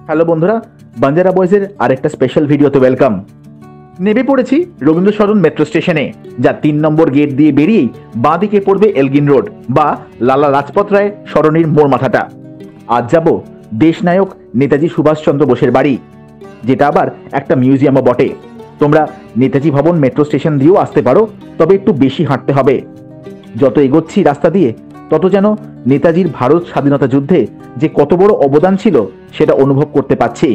Hello বন্ধুরা, বাঞ্জারা বয়েজের আরেকটা special ভিডিওতে ওয়েলকাম। নেমে পড়েছি রবীন্দ্র সদন মেট্রো স্টেশনে, যা 3 নম্বর গেট দিয়ে বেরিয়েই বাঁ দিকে পড়বে এলগিন রোড বা লালা লাজপত রায় সরণির মোড় মাথাটা। আজ যাব দেশনায়ক নেতাজি সুভাষচন্দ্র বোসের বাড়ি, যেটা আবার একটা মিউজিয়ামও বটে। তোমরা নেতাজি ভবন মেট্রো স্টেশন দিয়েও আসতে পারো, তবে একটু বেশি হাঁটতে হবে। যত এগোচ্ছি রাস্তা দিয়ে, তত যেন নেতাজির ভারত স্বাধীনতা যুদ্ধে যে কত বড় অবদান ছিল সেটা অনুভব করতে পারছি,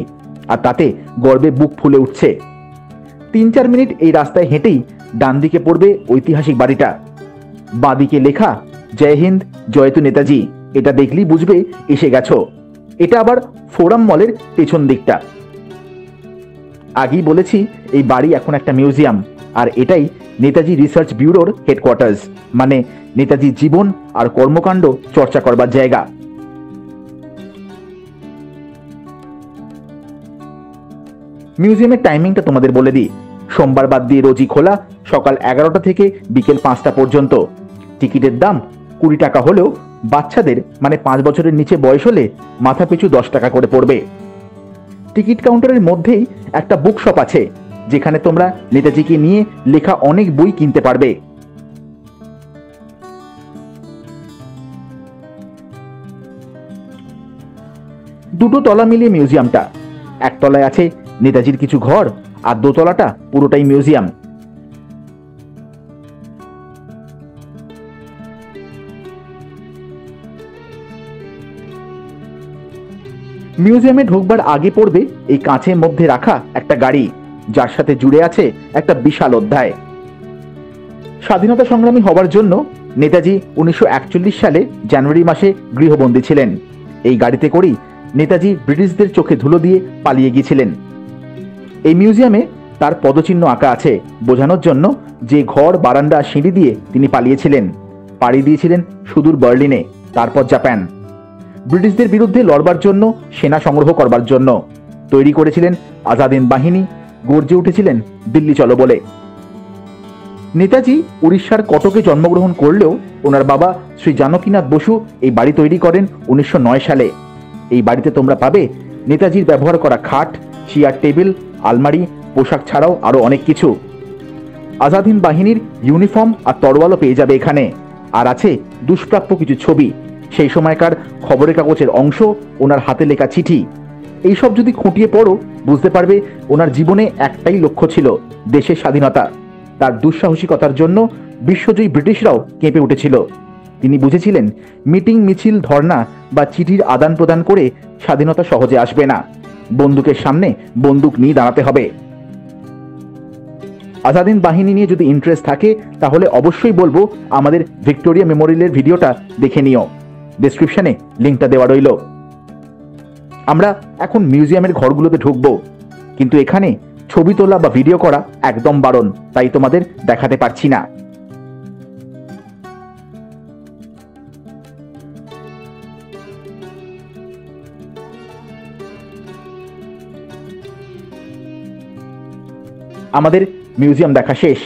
আর তাতে গর্বে বুক ফুলে উঠছে। 3-4 মিনিট এই রাস্তায় হেঁটেই ডান দিকে পড়বে ঐতিহাসিক বাড়িটা। বাঁদিকে লেখা জয় হিন্দ জয়তু নেতাজি, এটা দেখলেই বুঝবে এসে গেছো। এটা আবার ফোরাম মলের পেছন দিকটা। আগেই বলেছি এই বাড়ি এখন একটা মিউজিয়াম, আর এটাই নেতাজি রিসার্চ ব্যুরোর হেডকোয়ার্টার্স, মানে নেতাজির জীবন আর কর্মকাণ্ড চর্চা করবার জায়গা। মিউজিয়ামের টাইমিংটা তোমাদের বলে দিই। সোমবার বাদ দিয়ে রোজই খোলা, সকাল 11টা থেকে বিকেল 5টা পর্যন্ত। টিকিটের দাম 20 টাকা হলেও বাচ্চাদের মানে 5 বছরের নিচে বয়স হলে মাথা পিছু 10 টাকা করে পড়বে। টিকিট কাউন্টারের মধ্যেই একটা বুক শপ আছে, যেখানে তোমরা নেতাজিকে নিয়ে লেখা অনেক বই কিনতে পারবে। দুটো তলা মিলিয়ে মিউজিয়ামটা। একতলায় আছে নেতাজির কিছু ঘর, আর দোতলাটা পুরোটাই মিউজিয়াম। মিউজিয়ামে ঢুকবার আগে পড়বে এই কাঁচের মধ্যে রাখা একটা গাড়ি, যার সাথে জুড়ে আছে একটা বিশাল অধ্যায়। স্বাধীনতা সংগ্রামী হবার জন্য নেতাজি 1941 সালে জানুয়ারি মাসে গৃহবন্দী ছিলেন। এই গাড়িতে করেই নেতাজি ব্রিটিশদের চোখে ধুলো দিয়ে পালিয়ে গিয়েছিলেন। এই মিউজিয়ামে তার পদচিহ্ন আঁকা আছে, বোঝানোর জন্য যে ঘর, বারান্দা, সিঁড়ি দিয়ে তিনি পালিয়েছিলেন। পাড়ি দিয়েছিলেন সুদূর বার্লিনে, তারপর জাপান। ব্রিটিশদের বিরুদ্ধে লড়বার জন্য, সেনা সংগ্রহ করবার জন্য তৈরি করেছিলেন আজাদ হিন্দ বাহিনী, গর্জে উঠেছিলেন দিল্লি চলো বলে। নেতাজি উড়িষ্যার কটকে জন্মগ্রহণ করলেও ওনার বাবা শ্রী জানকীনাথ বসু এই বাড়ি তৈরি করেন 1909 সালে। এই বাড়িতে তোমরা পাবে নেতাজির ব্যবহার করা খাট, চেয়ার, টেবিল, আলমারি, পোশাক ছাড়াও আরো অনেক কিছু। আজাদ হিন্দ বাহিনীর ইউনিফর্ম আর তরোয়ালও পেয়ে যাবে এখানে। আর আছে দুষ্প্রাপ্য কিছু ছবি, সেই সময়কার খবরের কাগজের অংশ, ওনার হাতে লেখা চিঠি। এইসব যদি খুঁটিয়ে পড়ো, বুঝতে পারবে ওনার জীবনে একটাই লক্ষ্য ছিল, দেশের স্বাধীনতা। তার দুঃসাহসিকতার জন্য বিশ্বজয়ী ব্রিটিশরাও কেঁপে উঠেছিল। তিনি বুঝেছিলেন মিটিং, মিছিল, ধর্ণা বা চিঠির আদান প্রদান করে স্বাধীনতা সহজে আসবে না। বন্দুকের সামনে বন্দুক নিয়ে দাঁড়াতে হবে। আজাদ হিন্দ বাহিনী নিয়ে যদি ইন্টারেস্ট থাকে, তাহলে অবশ্যই বলবো আমাদের ভিক্টোরিয়া মেমোরিয়ালের ভিডিওটা দেখে নিও। ডেসক্রিপশনে লিঙ্কটা দেওয়া রইল। আমরা এখন মিউজিয়ামের ঘরগুলোতে ঢুকবো, কিন্তু এখানে ছবি তোলা বা ভিডিও করা একদম বারণ, তাই তোমাদের দেখাতে পারছি না। আমাদের মিউজিয়াম দেখা শেষ।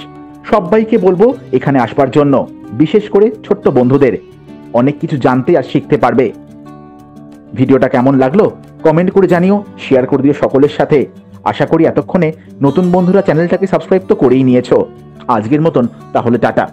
সবাইকে বলবো এখানে আসবার জন্য, বিশেষ করে ছোট্ট বন্ধুদের। অনেক কিছু জানতে আর শিখতে পারবে। ভিডিওটা কেমন লাগলো কমেন্ট করে জানিও, শেয়ার করে দিও সকলের সাথে। আশা করি এতক্ষণে নতুন বন্ধুরা চ্যানেলটাকে সাবস্ক্রাইব তো করেই নিয়েছো। আজকের মতন তাহলে টাটা।